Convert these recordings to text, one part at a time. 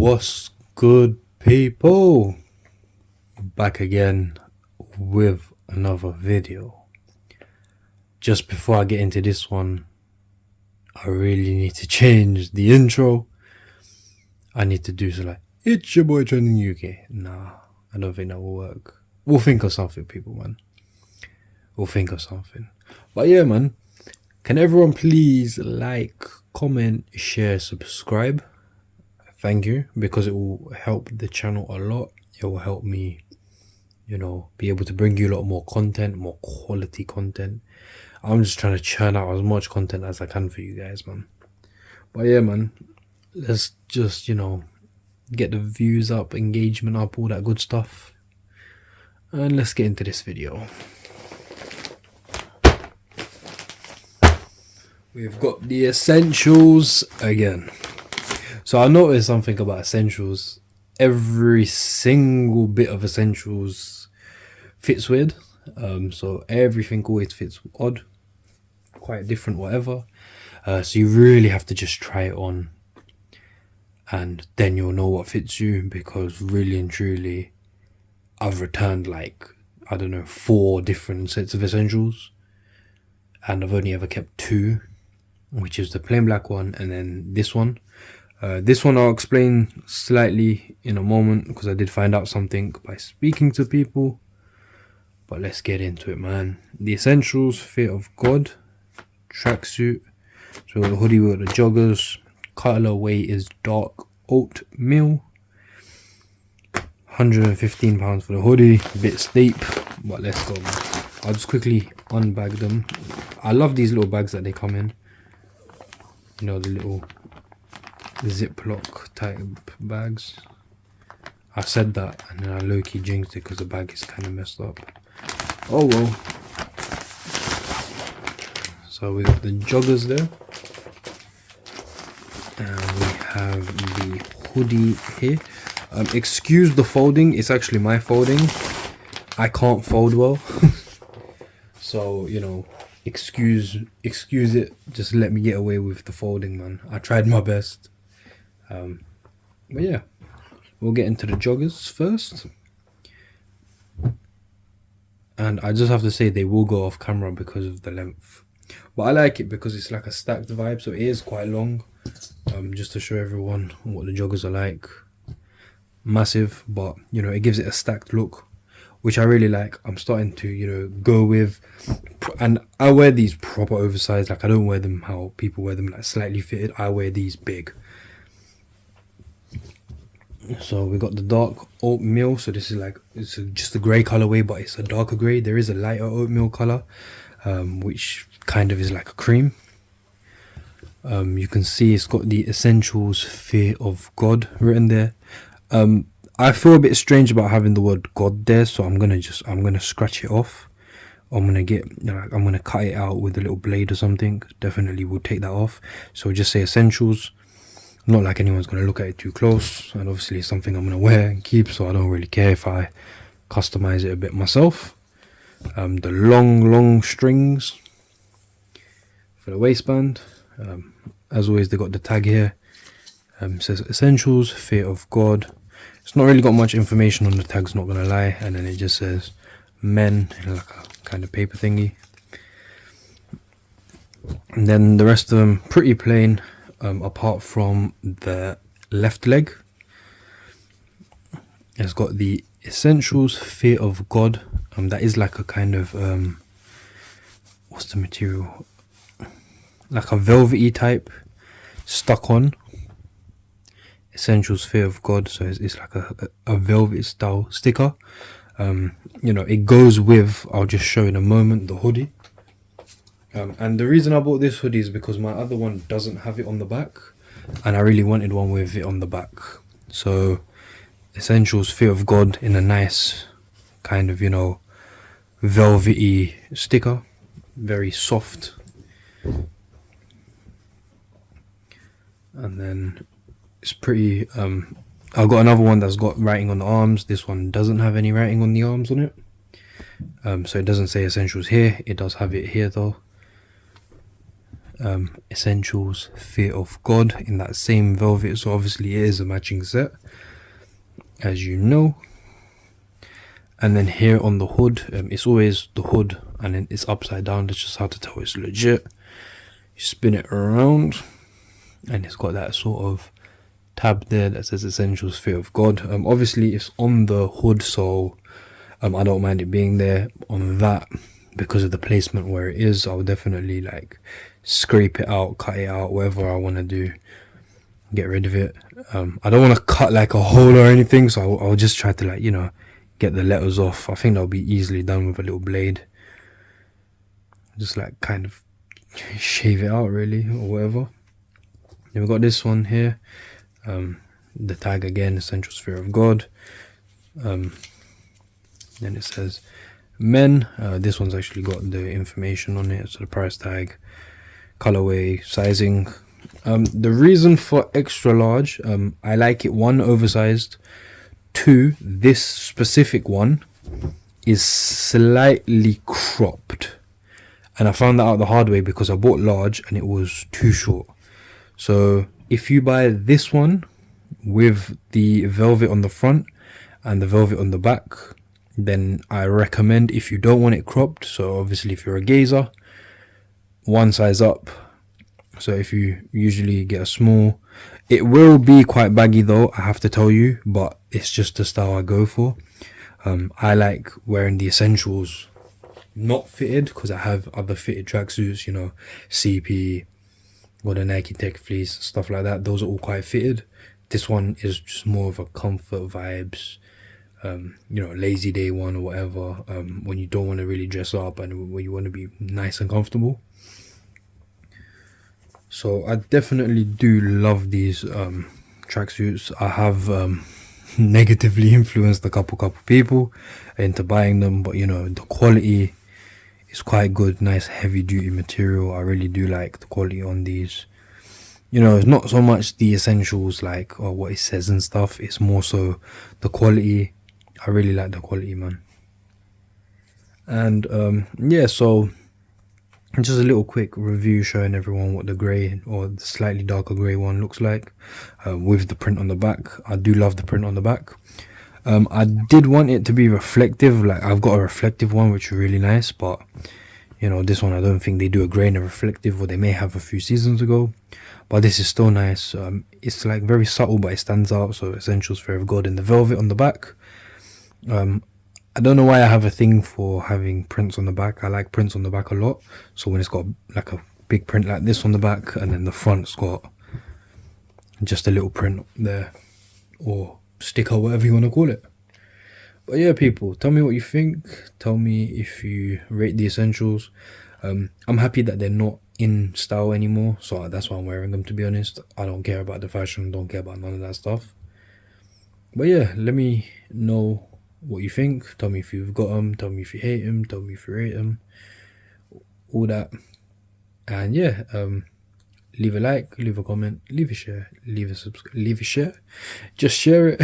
What's good, people? Back again with another video. Just before I get into this one, I really need to change the intro. I need to do so like, it's your boy Trending UK. Nah, I don't think that will work. We'll think of something, people, man. We'll think of something. But yeah, man, can everyone please like, comment, share, subscribe? Thank you, because it will help the channel a lot. It will help me, be able to bring you a lot more content, more quality content. I'm just trying to churn out as much content as I can for you guys, man. But yeah, man, let's just, get the views up, engagement up, all that good stuff. And let's get into this video. We've got the essentials again. So I noticed something about essentials. Every single bit of essentials fits weird. So everything always fits odd, quite different, whatever. So you really have to just try it on, and then you'll know what fits you. Because really and truly, I've returned like, I don't know, 4 different sets of essentials, and I've only ever kept 2, which is the plain black one and then this one. This one I'll explain slightly in a moment, because I did find out something by speaking to people. But let's get into it, man. The essentials: Fear of God, tracksuit. So the hoodie with the joggers. Colourway is dark oatmeal. £115 for the hoodie. A bit steep, but let's go, man. I'll just quickly unbag them. I love these little bags that they come in. The little Ziploc type bags. I said that and then I low-key jinxed it because the bag is kind of messed up. Oh well. So we got the joggers there, and we have the hoodie here. Excuse the folding, it's actually my folding. I can't fold well. So excuse it, just let me get away with the folding, man. I tried my best. But yeah, we'll get into the joggers first, and I just have to say they will go off camera because of the length, but I like it because it's like a stacked vibe, so it is quite long. Just to show everyone what the joggers are like. Massive, but it gives it a stacked look, which I really like. I'm starting to go with, and I wear these proper oversized. Like, I don't wear them how people wear them, like slightly fitted. I wear these big. So we got the dark oatmeal. So this is like, it's just a grey colorway, but it's a darker grey. There is a lighter oatmeal color, which kind of is like a cream. You can see it's got the essentials Fear of God written there. I feel a bit strange about having the word God there, so I'm gonna scratch it off. I'm gonna cut it out with a little blade or something. Definitely will take that off. So just say essentials. Not like anyone's gonna look at it too close, and obviously it's something I'm gonna wear and keep, so I don't really care if I customize it a bit myself. The long strings for the waistband. As always, they got the tag here. Says essentials Fear of God. It's not really got much information on the tags, not gonna lie, and then it just says men in like a kind of paper thingy. And then the rest of them pretty plain, apart from the left leg. It's got the essentials Fear of God. That is like a kind of what's the material? Like a velvety type, stuck on. Essentials Fear of God, so it's like a velvet style sticker. It goes with, I'll just show in a moment, the hoodie. And the reason I bought this hoodie is because my other one doesn't have it on the back, and I really wanted one with it on the back. So essentials Fear of God in a nice kind of velvety sticker, very soft. And then it's pretty, I've got another one that's got writing on the arms. This one doesn't have any writing on the arms on it. So it doesn't say essentials here. It does have it here though. Essentials Fear of God in that same velvet, so obviously it is a matching set, as you know. And then here on the hood, it's always the hood and then it's upside down. That's just how to tell it's legit. You spin it around and it's got that sort of tab there that says Essentials Fear of God. Obviously it's on the hood, so I don't mind it being there on that because of the placement where it is. I'll definitely like scrape it out, cut it out, whatever I want to do, get rid of it. I don't want to cut like a hole or anything, so I'll just try to, like, you know, get the letters off. I think that'll be easily done with a little blade. Just like kind of shave it out really, or whatever. Then we've got this one here, the tag again, Essentials Fear of God. Then it says men. This one's actually got the information on it, so the price tag, colorway, sizing. The reason for extra large, I like it, 1, oversized, 2, this specific one is slightly cropped, and I found that out the hard way because I bought large and it was too short. So if you buy this one with the velvet on the front and the velvet on the back, then I recommend, if you don't want it cropped, so obviously if you're a gazer, 1 size up. So if you usually get a small, it will be quite baggy though, I have to tell you, but it's just the style I go for. I like wearing the Essentials not fitted because I have other fitted tracksuits, you know, CP or the Nike Tech Fleece, stuff like that. Those are all quite fitted. This one is just more of a comfort vibes, you know, lazy day one or whatever, when you don't want to really dress up and when you want to be nice and comfortable. So I definitely do love these tracksuits. I have negatively influenced a couple people into buying them, but you know, the quality is quite good. Nice heavy duty material. I really do like the quality on these. You know, it's not so much the essentials like or what it says and stuff, it's more so the quality. I really like the quality, man. And yeah, so just a little quick review showing everyone what the grey or the slightly darker grey one looks like, with the print on the back. I do love the print on the back. I did want it to be reflective, like I've got a reflective one which is really nice, but you know, this one I don't think they do a grey and a reflective, or they may have a few seasons ago, but this is still nice. It's like very subtle but it stands out. So Essentials Fear of God in the velvet on the back. I don't know why I have a thing for having prints on the back. I like prints on the back a lot. So when it's got like a big print like this on the back and then the front's got just a little print there, or sticker, whatever you want to call it. But yeah, people, tell me what you think. Tell me if you rate the Essentials. I'm happy that they're not in style anymore, so that's why I'm wearing them, to be honest. I don't care about the fashion, don't care about none of that stuff. But yeah, let me know what you think. Tell me if you've got them, tell me if you hate them, tell me if you rate them, all that. And yeah, leave a like, leave a comment, leave a share, leave a share, just share it.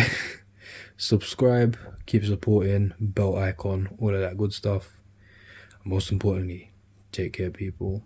Subscribe, keep supporting, bell icon, all of that good stuff. Most importantly, take care, people.